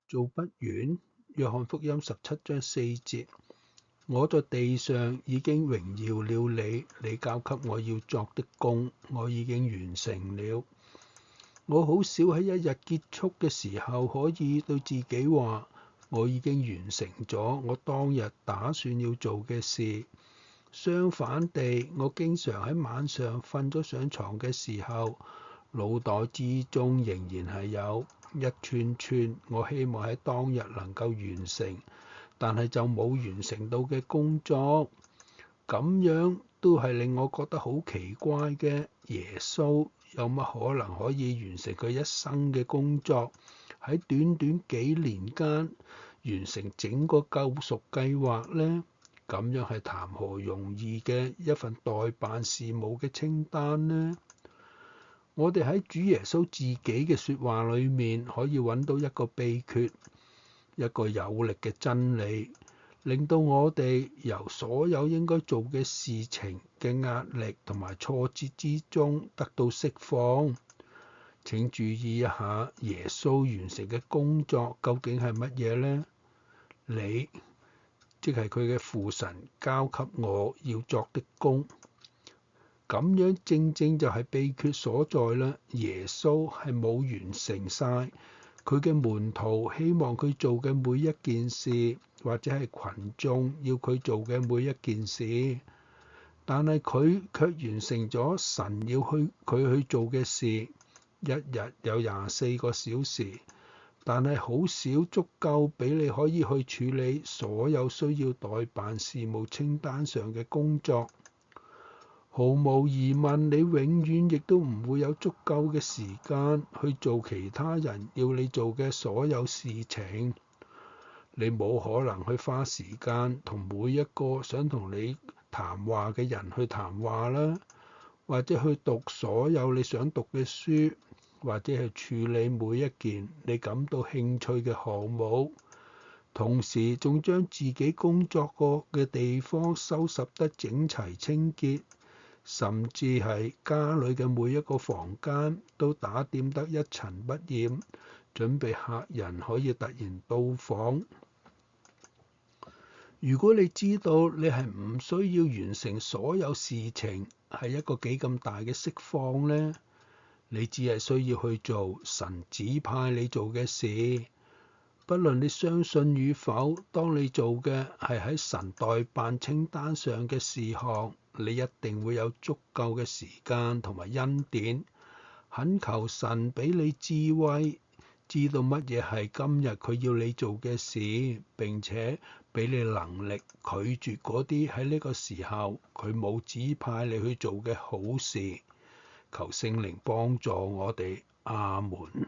做不完。約翰福音17章4節，我在地上已經榮耀了你，你交給我要作的工，我已經完成了。我好少喺一日結束嘅時候可以對自己話，我已經完成咗我當日打算要做嘅事。相反地，我經常喺晚上瞓咗上床嘅時候，腦袋之中仍然係有一串串我希望喺當日能夠完成，但係就冇完成到嘅工作。咁樣都係令我覺得好奇怪嘅。耶穌有乜可能可以完成佢一生嘅工作，喺短短幾年間完成整個救贖計劃呢？咁樣係談何容易嘅一份待辦事務嘅清單呢？我哋喺主耶穌自己嘅說話裏面可以揾到一個秘訣，一個有力嘅真理，令到我哋由所有應該做嘅事情嘅壓力同埋挫折之中得到釋放。請注意一下，耶穌完成嘅工作究竟係乜嘢呢？你，即係佢嘅父神交給我要作的工，咁樣正正就係秘訣所在啦。耶穌係冇完成晒佢嘅門徒希望佢做嘅每一件事，或者係群眾要佢做嘅每一件事，但係佢卻完成咗神要佢去做嘅事。一日有24個小時，但係好少足夠俾你可以去處理所有需要待辦事務清單上嘅工作。毫無疑問，你永遠亦都唔會有足夠嘅時間去做其他人要你做嘅所有事情。你冇可能去花時間同每一個想同你談話嘅人去談話啦，或者去讀所有你想讀嘅書，或者係處理每一件你感到興趣嘅項目，同時仲將自己工作過嘅地方收拾得整齊清潔，甚至係家裏嘅每一個房間都打點得一塵不染，準備客人可以突然到訪。如果你知道你係唔需要完成所有事情，係一個幾咁大嘅釋放呢？你只係需要去做神指派你做嘅事，不論你相信與否。當你做嘅係喺神待辦清單上嘅事項，你一定會有足夠嘅時間同埋恩典。懇求神俾你智慧，知道乜嘢係今日佢要你做嘅事，並且俾你能力拒絕嗰啲喺呢個時候佢冇指派你去做嘅好事。求聖靈幫助我哋，阿門。